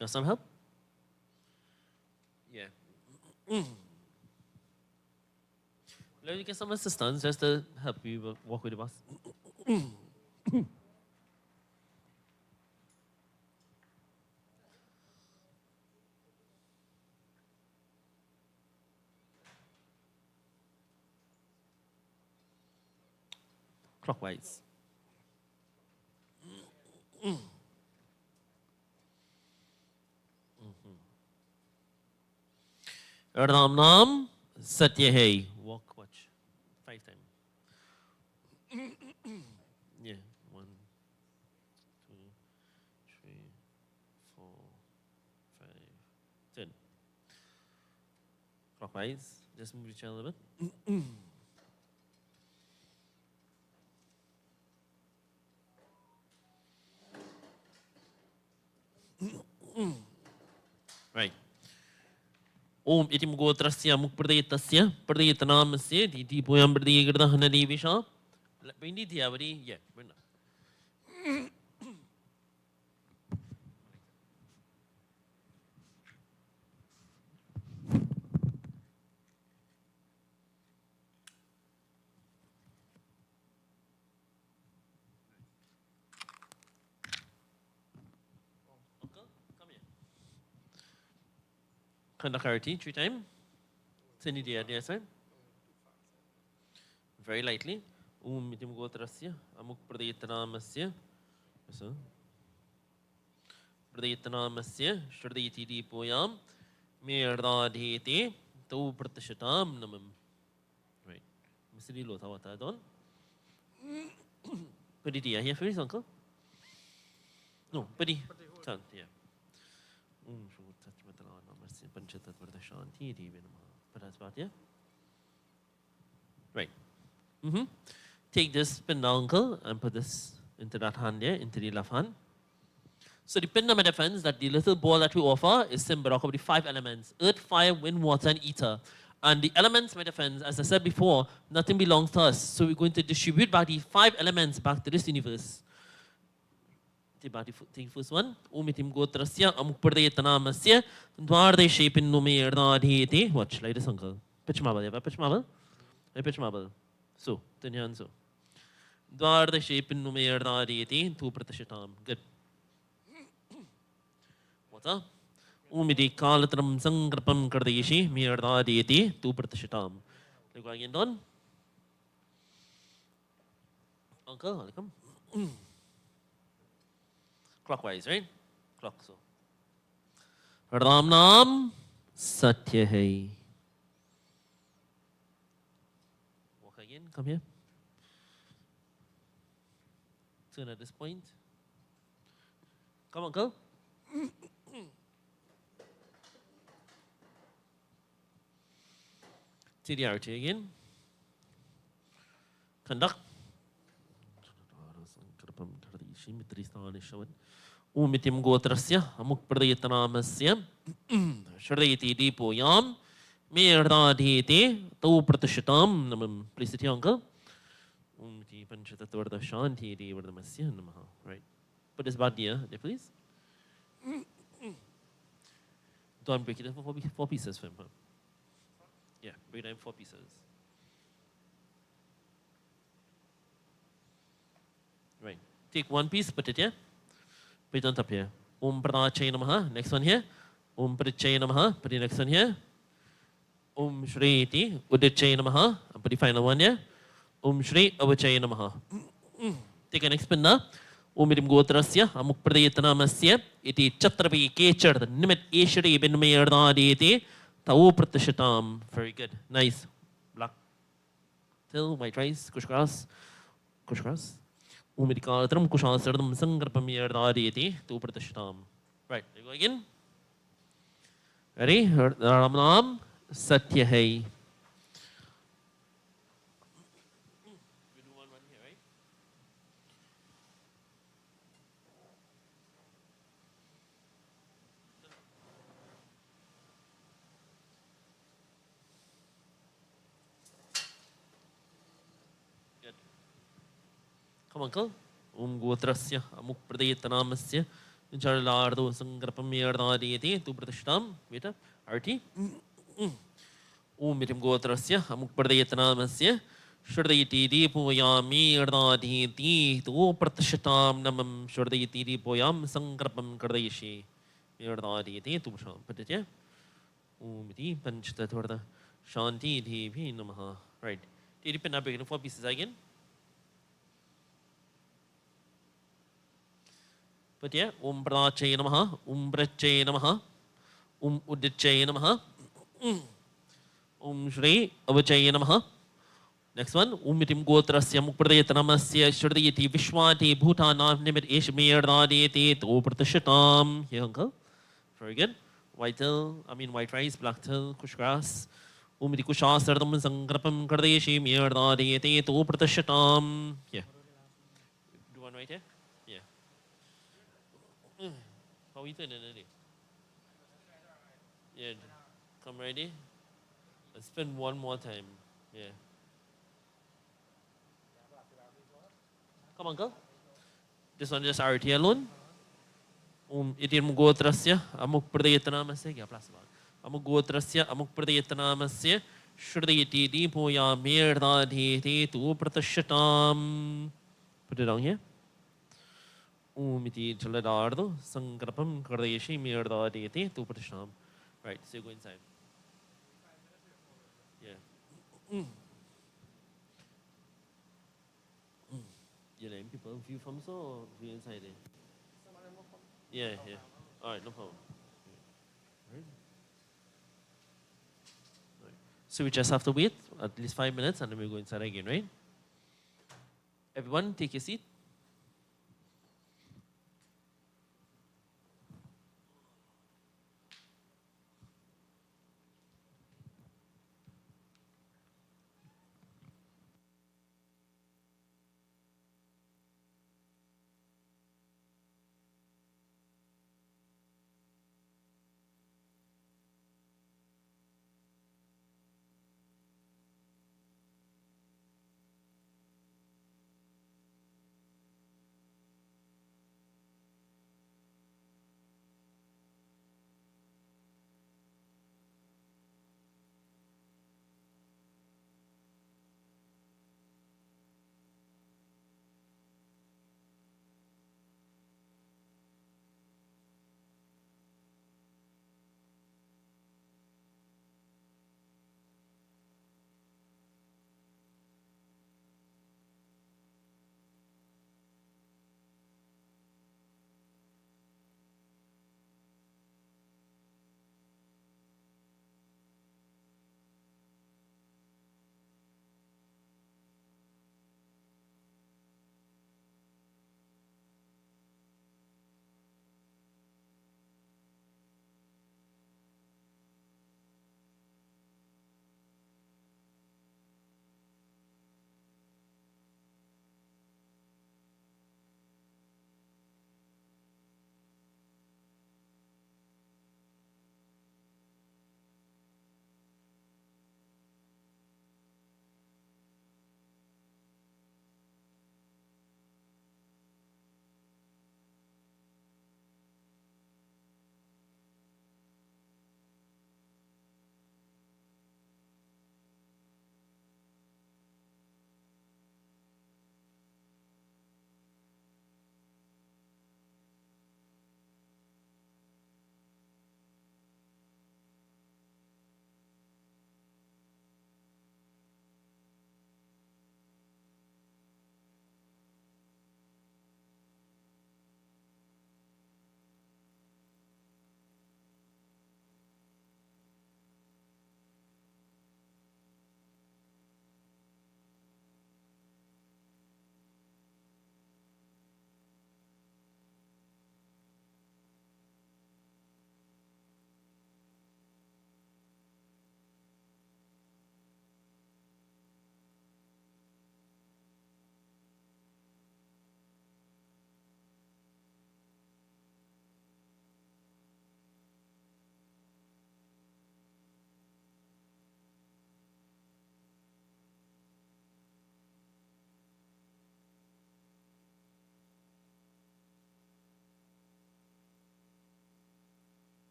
Got some help? Yeah. Let me get some assistance just to help you walk with the bus. Clockwise. Ram Nam Satya Hai. Walk, watch. 5 times. Yeah. 1, 2, 3, 4, 5, 10. Clockwise. Just move your chair a little bit. Right. Om itim gotrasya mukpradaytasya pradayatanamasya diti poyam pradayagradahana devisha. Bring the diavadi. Yeah. Bring that. Uncle, come here. Kandakarati, 3 times. Send it the other side. Very lightly. Om itim gotrasya amuk pradayatanamasya. So. Pradayatanamasya shradayati dipoyam merdadhete tau pratashatam namam. Right. Misri lo tawata don. Padi dia here first, uncle. No, padi. Chant, yeah. Om shru tatmatana namasya panchatat vardashanti divinama. Padasvat, yeah. Right. Take this pin now, uncle, and put this into that hand there, into the left hand. So the pin metaphors that the little ball that we offer is symbolic of the 5 elements: earth, fire, wind, water, and ether. And the elements metaphors, as I said before, nothing belongs to us. So we're going to distribute back the 5 elements back to this universe. Take the first one. Umitim gotrasya amukpardayatanamasya dwarde shapin nume. Watch, like this, uncle. Pitch marble, yeah, pitch marble. Pitch marble. So, turn your hand so. Dwarde shapin nume tu pratashatam. Good. What's Umidi kalatram sangrapam kardeshi mirdadeti tu pratashatam. Look again, done. Uncle, welcome. Clockwise, right? Clock, so. Ram Nam Satya Hai. Walk again, come here. Turn at this point. Come on, go. TDRT again. Conduct. Umitim gotrasya amuk pradayatanamasya shradayati dipoyam merdadhete tau pratashatam namam. Please sit here, uncle. Umiti panchatatvarda shanti devardhamasya namaha. Right. Put this back here, please. Don't break it into 4 pieces for him. Huh? Yeah, break it in 4 pieces. Right. Take 1 piece, put it here. Put it on top here. Om Pradachaya Namaha. Next one here. Om Pradachaya Namaha. Put the next one here. Om Shri Iti Udachaya Namaha. Put the final one here. Om Shri Avachaya Namaha. Take an next spin now. Om Idim Gotrasya Amuk Pradayatanamasya Iti Chatrapi Kechar Nimet Eshri Binmayardaditi Tau Pratashatam. Very good. Nice. Black. Till white rice. Kush grass. Kush grass. Umidikalatram Kushasardam Sangrapamyardaditi Tu Pratashatam. Right. There you go again. Ready? Ramnam Satya Hai. We do one here, right? Good. Come on, uncle. Om Gotrasya Amuk Pradayatanamasya Jarlardo Sangrapam Yardadi to Pratishtam, Vita, Arti. Umitim Gotrasya, Amukpardayatanamasya, Shurdayati Poyami Ardadi, to Pratishatam Namam Shurdayati Poyam Sangrapam Kardashi, Yardadi to Sham, Patitya, Umiti Panchatatorda, Shanti Devi Namaha. Right. Did you pen up again 4 pieces again? But yeah, Umbrache Namaha, Umbrache Namaha, Udiche Namaha, Shri Avache Namaha. Next one, Umitim Gotrasya Mukpradayatanamasya Shurdayati Vishwati Bhutanam Nimit Ishmirdadeti To Pratashatam. Here, uncle. Very good. White rice, black till, kush grass. Umiti Kushasardam Sangrapam Kardeshi Mirdadeti To Pratashatam. Yeah. Do one right here? Yeah. How are you doing, Andy? Yeah. Come ready? Let's spin one more time. Yeah. Come on, girl. This one just RT alone. Itim Gotrasya, Amuk Pradayatanamasya, Amuk Gotrasya, Amuk Pradayatanamasya, Shridayati Deepoya Mirdadhiti Tu Pratashatam. Put it down here. Umiti Chaladardo, Sangrapam Kardayashi Mirdadhiti Tu Pratashatam. Right, so you go inside. Yeah. You name people view from so or view inside it? Yeah, yeah. Alright, no problem. Right. Right. So we just have to wait at least 5 minutes and then we'll go inside again, right? Everyone, take your seat.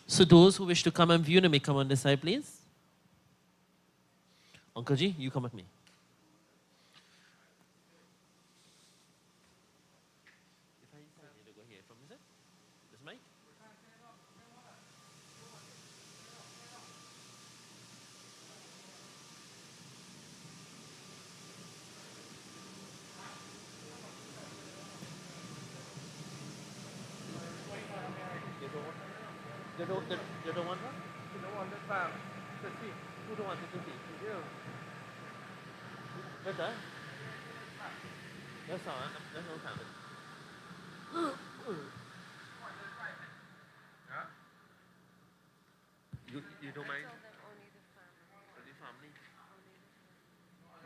So those who wish to come and view, may come on this side, please. Uncle Ji, you come with me. If I need to go here from this mic. They don't want her? They don't want this farm. Who don't want to see? You. Better? That's all. That's no time. You don't mind? Only family?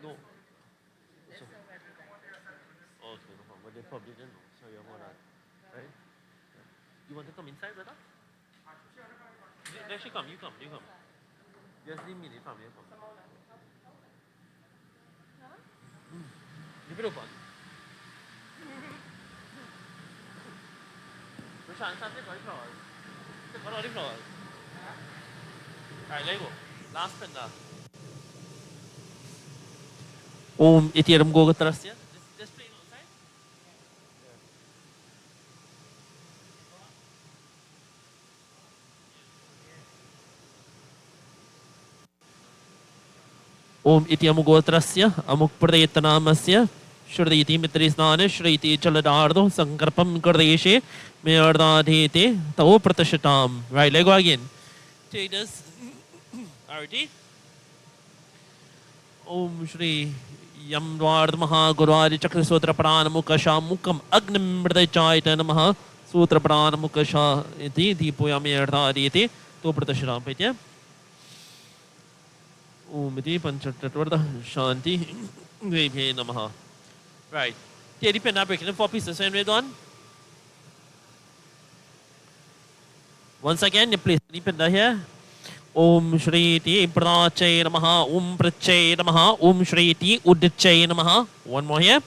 No. So, okay, no problem. But they probably didn't know. So you're all right. Right? You want to come inside, brother? There she come. You come. Just leave me the family. Come. Leave it open. Prashant, take all the flowers. Take all the flowers. Alright, let go. Last panda. Om Itiram Gogatrasya. Just plain outside. Om Itiam Gotrasya, Amuk Pradetanamasya, Shurditi Mitrisnana, Shriti Chaladardo, Sankarpam Kardeshe, Mayardadete, Tao Pratashatam. Right, let go again. Take this. Arti. Om Shri Yamdward Maha Gurwari Chakra Sutra Pran Mukasha Mukam Agnim Mrdachayta Namaha Sutra Pran Mukasha Iti Dipoyami Ardadete, To Pratashatam Petya. Om Iti Panchatatvarta Shanti Vibhe Namaha. Right. Teddy pen break in 4 pieces. And read on. Once again, you please deepen here. Om Shri Ti Prachay Namaha, Om Prachay Namaha, Om Shri Ti Udchay Namaha. One more here.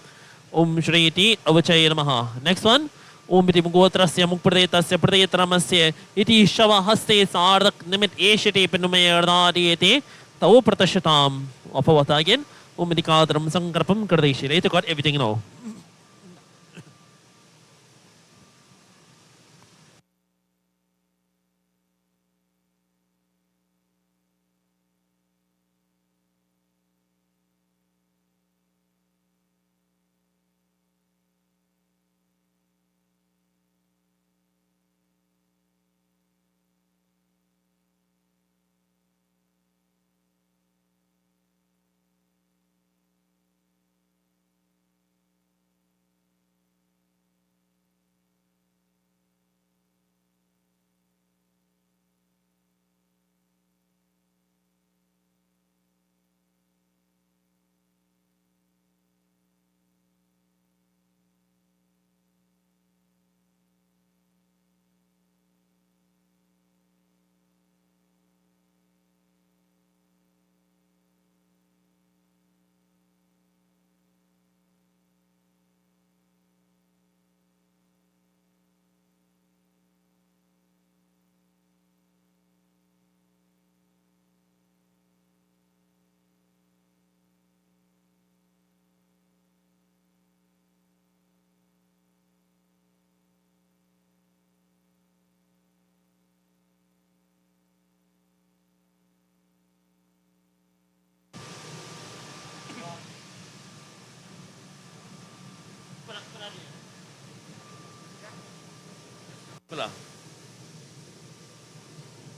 Om Shri Ti Avachay Namaha. Next one. Om Iti Mugotrasya Mukpradetasya Pradetramasya Iti Shava Haste Sardak Nimit Eshite Penumayardadiyate Tao Pratashatam. Opavata again. Om Iti Kadram Sankarpam Kardeshi. Later got everything now.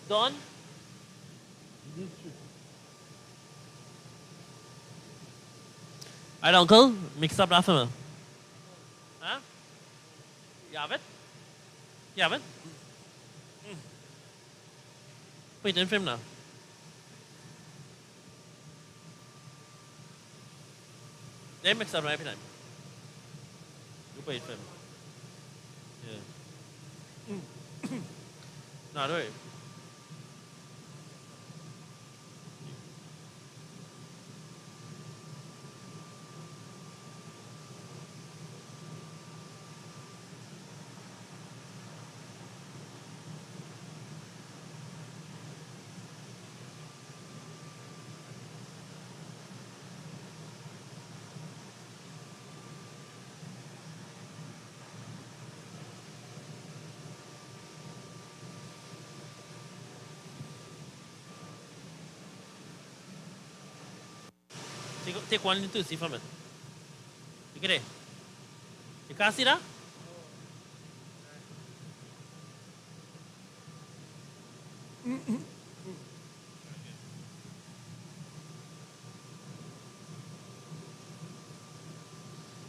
Don? Alright, uncle. Mix up Rafa. Huh? You have it? You have it? Wait, in film now. They mix up every time. You put it film. Yeah. No, don't worry. Take 1 and 2, see from it. You get it? You can't see that?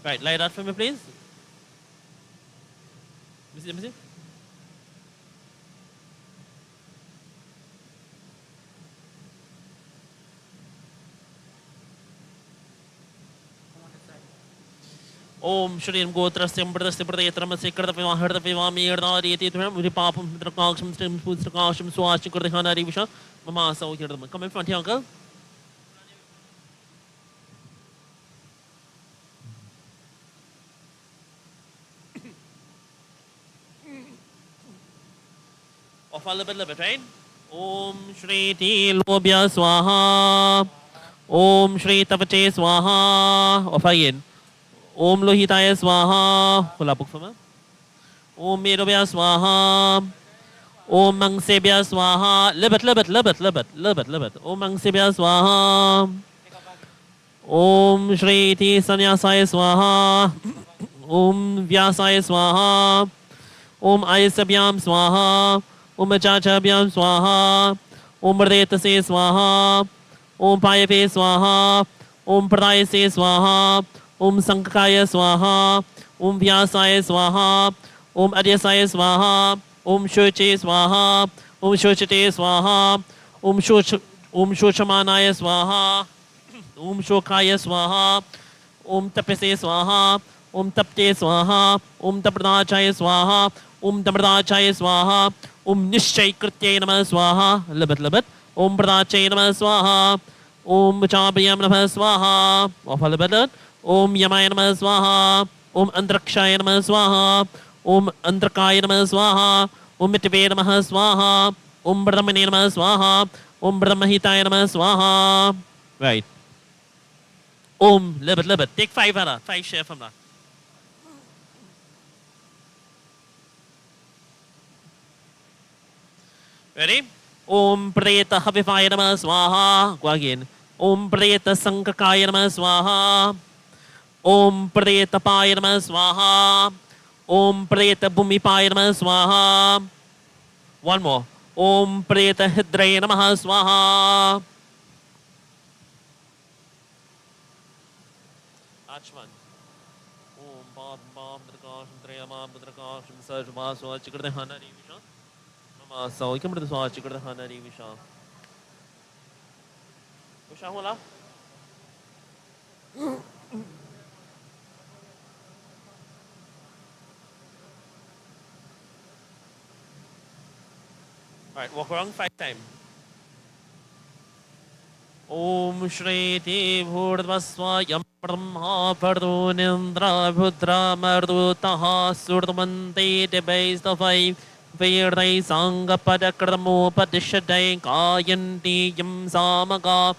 Right, light that for me, please. Let me see. Om Shrim Gotrastim Bradastim Pradetram Secret Herd of Vivami Erdari Ripapum Drakashim Stim Putrakashim Swashim Kurdihana Rivisha. Mama saw here. Come in front here, uncle. Off a little bit, right? Om Shri Ti Lobya Swaha. Om Shri Tavate Swaha. Off again. Om Lohitaya Swaha. Hula book for me. Om Mirobya Swaha. Om Mangsebya Swaha. Libet. Om Mangsebya Swaha. Om Shri Ti Sanyasaya Swaha. Om Vyasaya Swaha. Om Ayasabhyam Swaha. Om Chachabhyam Swaha. Om Mardetase Swaha. Om Payave Swaha. Om Pradayase Swaha. Om Sankakaya Swaha. Om Vyasaya Swaha. Om Adyasaya Swaha. Om Shoche Swaha. Om Shochate Swaha. Om Shochamanaya Swaha. Om Shokaya Swaha. Om Tapase Swaha. Om Tapte Swaha. Om Tapradachaya Swaha. Om Tapradachaya Swaha. Om Nishchay Kritya Namah Swaha. Libet. Om Pradachaya Namah Swaha. Om Chabriyam Namah Swaha. Of a libet. Om Yamaya Namah Swaha. Om Andrakshaya Namah Swaha. Om Andrakaya Namah Swaha. Om Mitve Namah Swaha. Om Brahmane Namah Swaha. Om Brahmahitaya Namah Swaha. Right. Om libet. Take 5 Hara. 5 share from that. Ready? Om Preta Havivaya Namah Swaha. Go again. Om Preta Sankakaya Namah Swaha. Om Preta Paya Namah Swaha. Om Preta Bhumipaya Namah Swaha. One more. Om Preta Hidraya Namah Swaha. Achman. Om Bam Drakasham Trayamam Drakasham Sajvaswa Chikradehana Rivisha. Mama saw come to the Swa Chikradehana Rivisha. Ushahola? Alright, walk around 5 times. Om Shri Ti Bhurdvasva Yam Brahma Pardu Nindra Bhudra Mardu Taha Surdamante Debase the 5 Veerai Sangha Padakramo Padishadai Kayanti Yam Samaga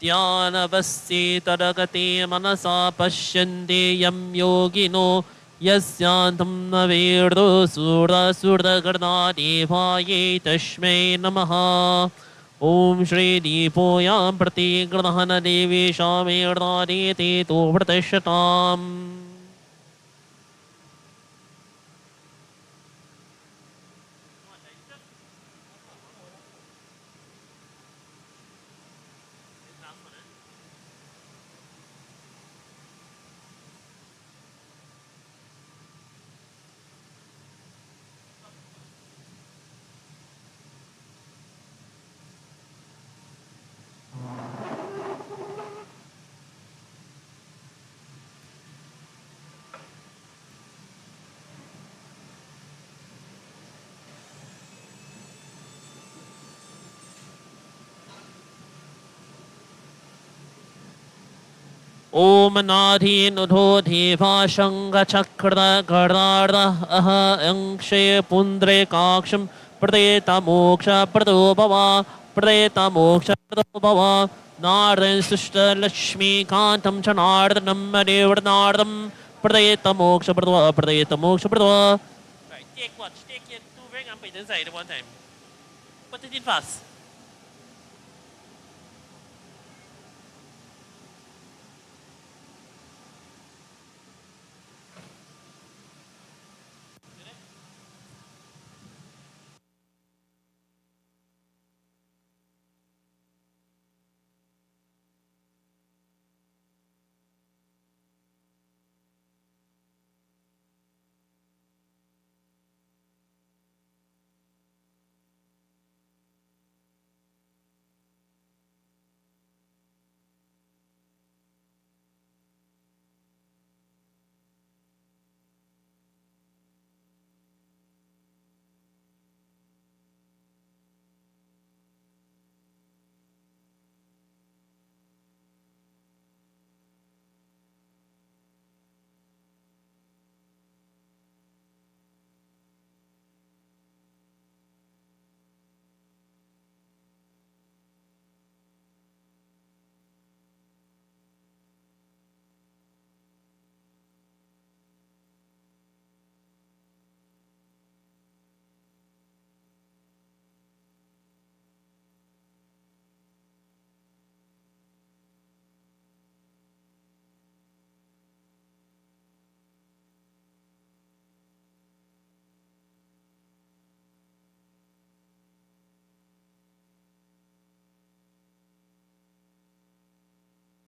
Dhyana Vasti Tadagati Manasa Pashyanti Yam Yogino Yasyantam Navirdu Surda Garda Devaye Tashme Namaha Om Shri Deepoyam Prati Gradhana Devi Shame Te Tu Pratishatam. Om Nadhi Nudhodhi Vashanga Chakrada Garada Aha Angshe Pundre Kaksham Pradeta Moksha Pradobhava Pradeta Moksha Pradobhava Nardan Sishta Lakshmi Kantam Chanardanam Adevardnardam Pradeta Moksha Pradova Pradeta Moksha Pradova. Right, take watch, take it 2 ring and put it inside at one time. Put it in fast.